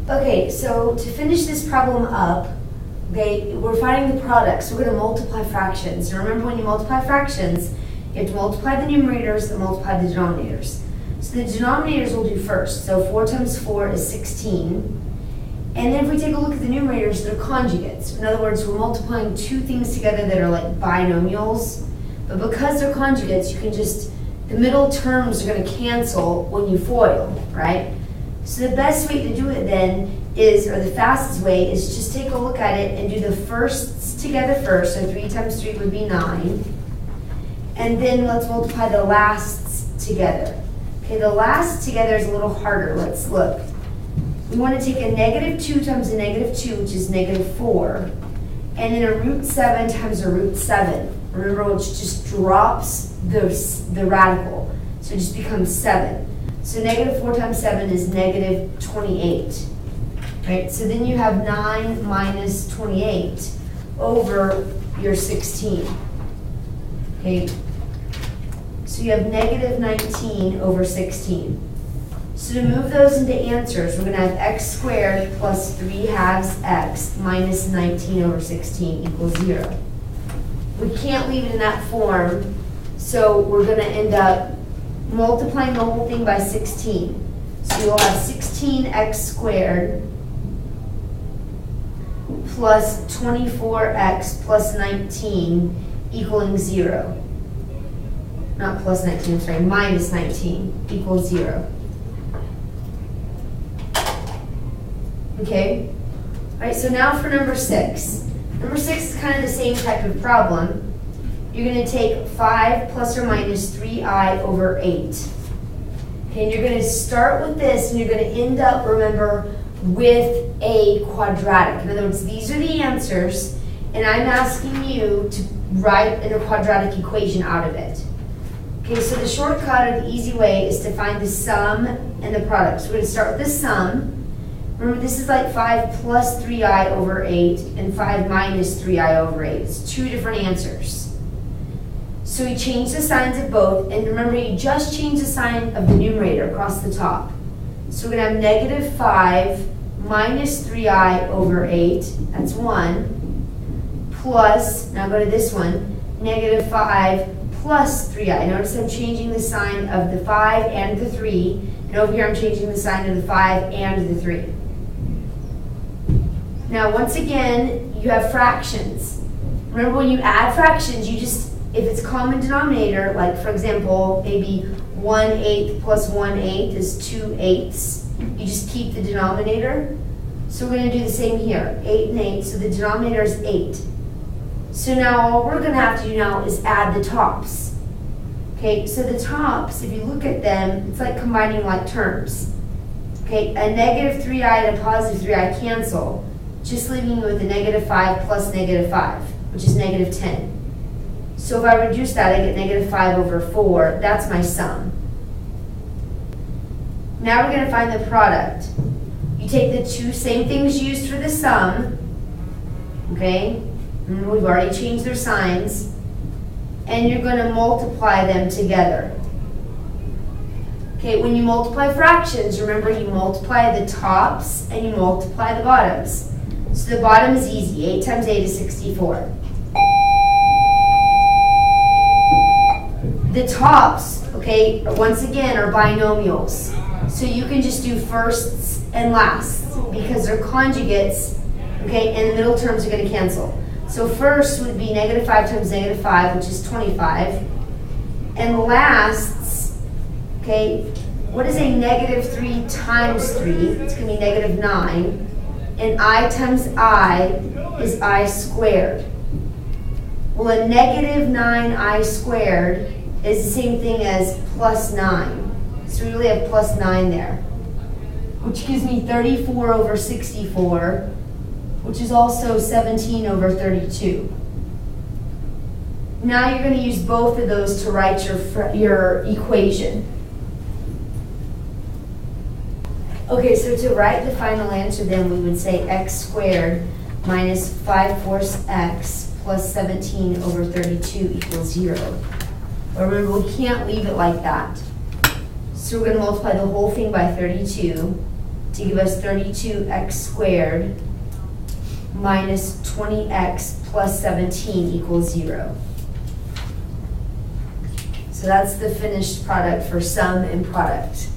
Okay, so to finish this problem up, we're finding the products. We're going to multiply fractions. And remember, when you multiply fractions, you have to multiply the numerators and multiply the denominators. So the denominators we'll do first. So 4 times 4 is 16. And then if we take a look at the numerators, they're conjugates. In other words, we're multiplying two things together that are like binomials. But because they're conjugates, you can just, the middle terms are going to cancel when you FOIL, right? So the best way to do it then is, or the fastest way, is just take a look at it and do the firsts together first. So 3 times 3 would be 9. And then let's multiply the lasts together. Okay, the lasts together is a little harder. Let's look. We want to take a negative 2 times a negative 2, which is negative 4. And then a root 7 times a root 7. Remember, which just drops the radical. So it just becomes 7. So negative 4 times 7 is negative 28. Right? So then you have 9 minus 28 over your 16. Okay? So you have negative 19 over 16. So to move those into answers, we're going to have x squared plus 3 halves x minus 19 over 16 equals 0. We can't leave it in that form, so we're going to end up multiplying the whole thing by 16. So you'll have 16x squared plus 24x plus 19 equaling 0. Not plus 19, I'm sorry, minus 19 equals 0. Okay? All right, so now for number 6. Number 6 is kind of the same type of problem. You're going to take 5 plus or minus 3i over 8. Okay, and you're going to start with this, and you're going to end up, remember, with a quadratic. In other words, these are the answers, and I'm asking you to write a quadratic equation out of it. Okay, so the shortcut or the easy way is to find the sum and the product. So we're going to start with the sum. Remember, this is like 5 plus 3i over 8 and 5 minus 3i over 8. It's two different answers. So we change the signs of both, and remember, you just change the sign of the numerator across the top. So we're going to have negative 5 minus 3i over 8, that's 1, plus, now go to this one, negative 5 plus 3i. Notice I'm changing the sign of the 5 and the 3, and over here I'm changing the sign of the 5 and the 3. Now, once again, you have fractions. Remember, when you add fractions, you just, if it's common denominator, like for example, maybe 1/8 plus 1/8 is 2/8, you just keep the denominator. So we're going to do the same here, 8 and 8, so the denominator is 8. So now all we're going to have to do now is add the tops. Okay, so the tops, if you look at them, it's like combining like terms. Okay, a negative 3i and a positive 3i cancel, just leaving you with a negative 5 plus negative 5, which is negative 10. So if I reduce that, I get negative 5 over 4. That's my sum. Now we're going to find the product. You take the two same things used for the sum, okay? And we've already changed their signs. And you're going to multiply them together. Okay, when you multiply fractions, remember you multiply the tops and you multiply the bottoms. So the bottom is easy. 8 times 8 is 64. The tops, okay, once again, are binomials. So you can just do firsts and lasts because they're conjugates, okay, and the middle terms are going to cancel. So first would be negative 5 times negative 5, which is 25. And lasts, okay, what is a negative 3 times 3? It's going to be negative 9. And I times I is I squared. Well, a negative 9i squared is the same thing as plus 9. So we really have plus 9 there, which gives me 34 over 64, which is also 17 over 32. Now you're going to use both of those to write your equation. Okay, so to write the final answer then, we would say x squared minus 5/4 x plus 17 over 32 equals 0. But remember, we can't leave it like that. So we're going to multiply the whole thing by 32. to give us 32x squared minus 20x plus 17 equals 0. So that's the finished product for sum and product.